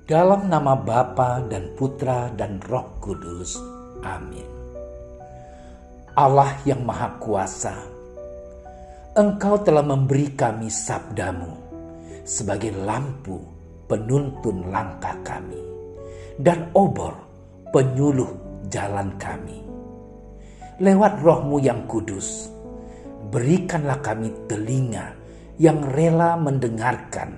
Dalam nama Bapa dan Putra dan Roh Kudus. Amin. Allah yang Maha Kuasa, Engkau telah memberi kami sabdamu sebagai lampu penuntun langkah kami dan obor penyuluh jalan kami. Lewat Roh-Mu yang kudus, berikanlah kami telinga yang rela mendengarkan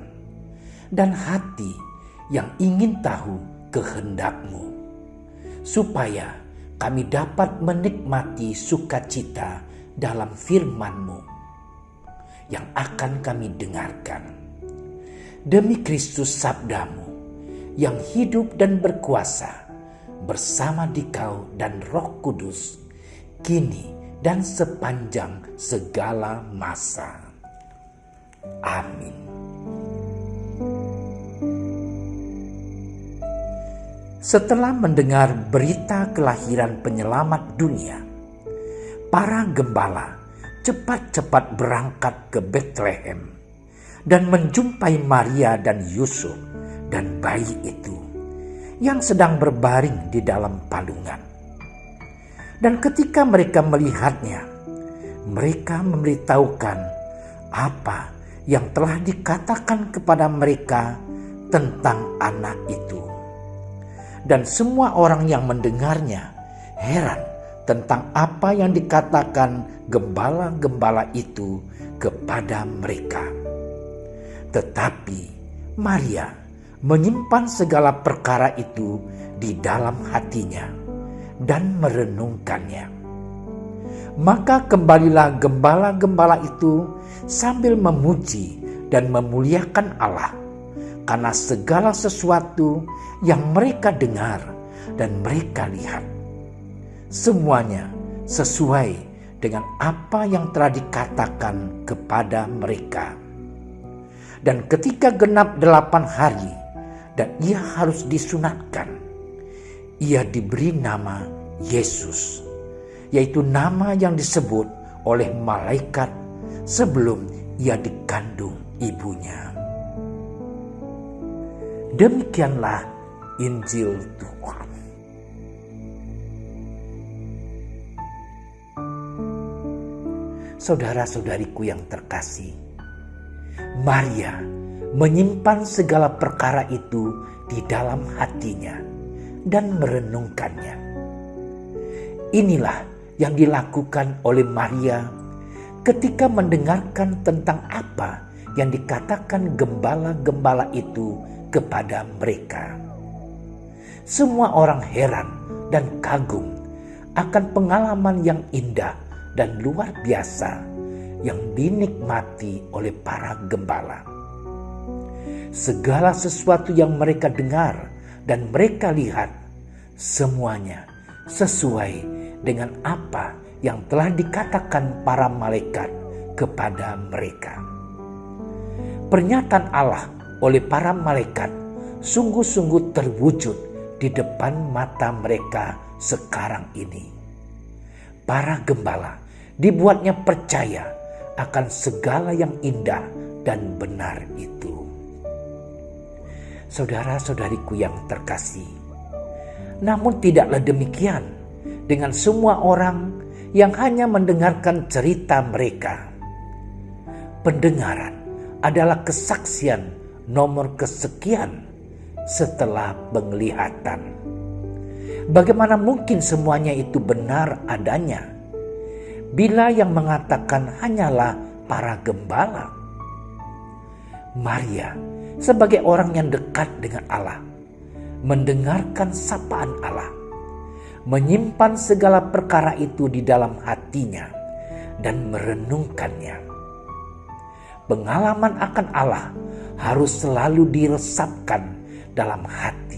dan hati yang ingin tahu kehendak-Mu, supaya kami dapat menikmati sukacita dalam firman-Mu yang akan kami dengarkan. Demi Kristus sabda-Mu yang hidup dan berkuasa bersama Dikau dan Roh Kudus, kini dan sepanjang segala masa. Amin. Setelah mendengar berita kelahiran penyelamat dunia, para gembala cepat-cepat berangkat ke Betlehem dan menjumpai Maria dan Yusuf dan bayi itu yang sedang berbaring di dalam palungan. Dan ketika mereka melihatnya, mereka memberitahukan apa yang telah dikatakan kepada mereka tentang anak itu. Dan semua orang yang mendengarnya heran tentang apa yang dikatakan gembala-gembala itu kepada mereka. Tetapi Maria menyimpan segala perkara itu di dalam hatinya dan merenungkannya. Maka kembalilah gembala-gembala itu sambil memuji dan memuliakan Allah karena segala sesuatu yang mereka dengar dan mereka lihat. Semuanya sesuai dengan apa yang telah dikatakan kepada mereka. Dan ketika genap 8 hari dan ia harus disunatkan, ia diberi nama Yesus, yaitu nama yang disebut oleh malaikat sebelum ia dikandung ibunya. Demikianlah Injil Tuhan. Saudara-saudariku yang terkasih, Maria menyimpan segala perkara itu di dalam hatinya dan merenungkannya. Inilah yang dilakukan oleh Maria ketika mendengarkan tentang apa yang dikatakan gembala-gembala itu kepada mereka. Semua orang heran dan kagum akan pengalaman yang indah dan luar biasa yang dinikmati oleh para gembala. Segala sesuatu yang mereka dengar dan mereka lihat, semuanya sesuai dengan apa yang telah dikatakan para malaikat kepada mereka. Pernyataan Allah oleh para malaikat sungguh-sungguh terwujud di depan mata mereka sekarang ini. Para gembala dibuatnya percaya akan segala yang indah dan benar itu. Saudara-saudariku yang terkasih, namun tidaklah demikian dengan semua orang yang hanya mendengarkan cerita mereka. Pendengaran adalah kesaksian nomor kesekian setelah penglihatan. Bagaimana mungkin semuanya itu benar adanya bila yang mengatakan hanyalah para gembala? Maria sebagai orang yang dekat dengan Allah, mendengarkan sapaan Allah, menyimpan segala perkara itu di dalam hatinya dan merenungkannya. Pengalaman akan Allah harus selalu diresapkan dalam hati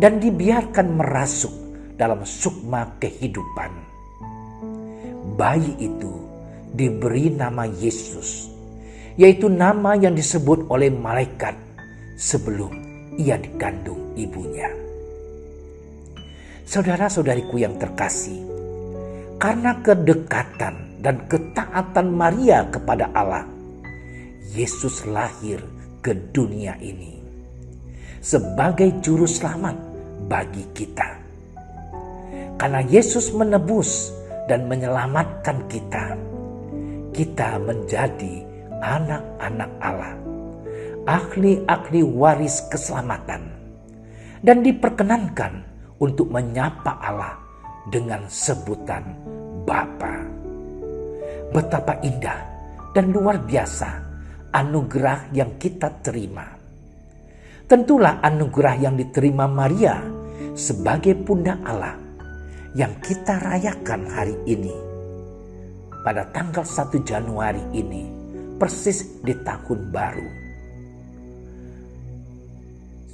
dan dibiarkan merasuk dalam sukma kehidupan. Bayi itu diberi nama Yesus, yaitu nama yang disebut oleh malaikat sebelum ia dikandung ibunya. Saudara-saudariku yang terkasih, karena kedekatan dan ketaatan Maria kepada Allah, Yesus lahir ke dunia ini sebagai juru selamat bagi kita. Karena Yesus menebus dan menyelamatkan kita, kita menjadi anak-anak Allah, ahli-ahli waris keselamatan, dan diperkenankan untuk menyapa Allah dengan sebutan Bapa. Betapa indah dan luar biasa anugerah yang kita terima. Tentulah anugerah yang diterima Maria sebagai Bunda Allah yang kita rayakan hari ini. Pada tanggal 1 Januari ini, persis di tahun baru.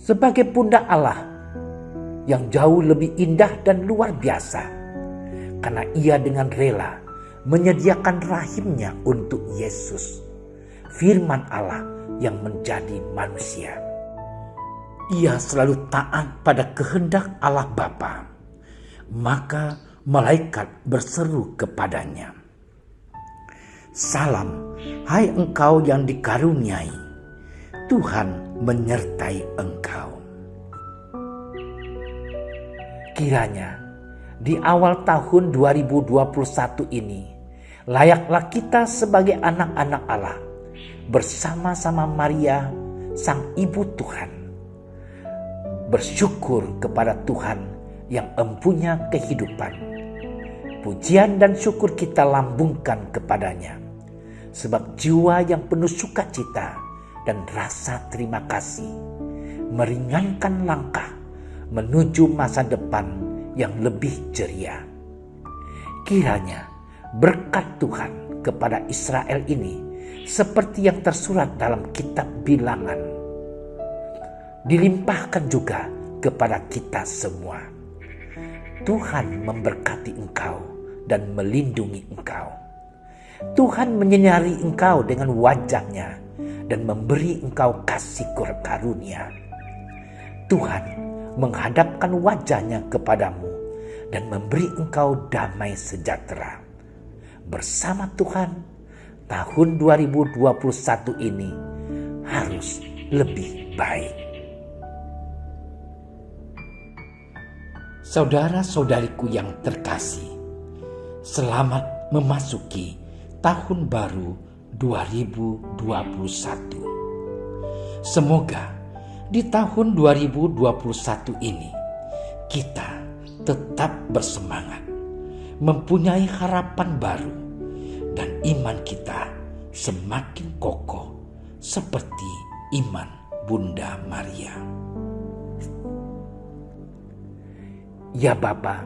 Sebagai Bunda Allah yang jauh lebih indah dan luar biasa, karena ia dengan rela menyediakan rahimnya untuk Yesus, firman Allah yang menjadi manusia. Ia selalu taat pada kehendak Allah Bapa. Maka malaikat berseru kepadanya, "Salam, hai engkau yang dikaruniai, Tuhan menyertai engkau." Kiranya di awal tahun 2021 ini, layaklah kita sebagai anak-anak Allah bersama-sama Maria, Sang Ibu Tuhan, bersyukur kepada Tuhan yang empunya kehidupan. Pujian dan syukur kita lambungkan kepadanya, sebab jiwa yang penuh sukacita dan rasa terima kasih meringankan langkah menuju masa depan yang lebih ceria. Kiranya berkat Tuhan kepada Israel ini, seperti yang tersurat dalam kitab Bilangan, dilimpahkan juga kepada kita semua. Tuhan memberkati engkau dan melindungi engkau. Tuhan menyinari engkau dengan wajah-Nya dan memberi engkau kasih karunia. Tuhan menghadapkan wajah-Nya kepadamu dan memberi engkau damai sejahtera. Bersama Tuhan, tahun 2021 ini harus lebih baik. Saudara-saudariku yang terkasih, selamat memasuki tahun baru 2021. Semoga di tahun 2021 ini kita tetap bersemangat, mempunyai harapan baru, dan iman kita semakin kokoh seperti iman Bunda Maria. Ya Bapa,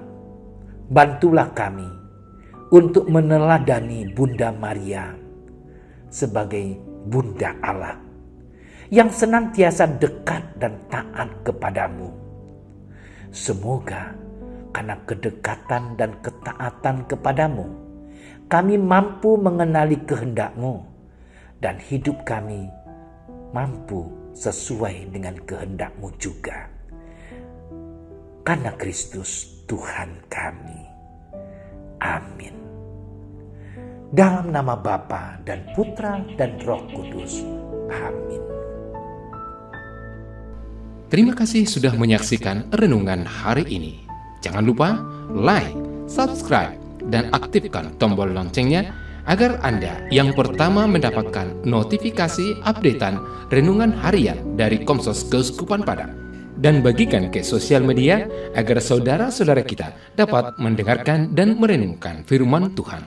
bantulah kami untuk meneladani Bunda Maria sebagai Bunda Allah yang senantiasa dekat dan taat kepadamu. Semoga karena kedekatan dan ketaatan kepadamu, kami mampu mengenali kehendak-Mu dan hidup kami mampu sesuai dengan kehendak-Mu juga. Karena Kristus Tuhan kami. Amin. Dalam nama Bapa dan Putra dan Roh Kudus. Amin. Terima kasih sudah menyaksikan renungan hari ini. Jangan lupa like, subscribe, dan aktifkan tombol loncengnya agar Anda yang pertama mendapatkan notifikasi updatean renungan harian dari Komsos Keuskupan Padang. Dan bagikan ke sosial media agar saudara-saudara kita dapat mendengarkan dan merenungkan firman Tuhan.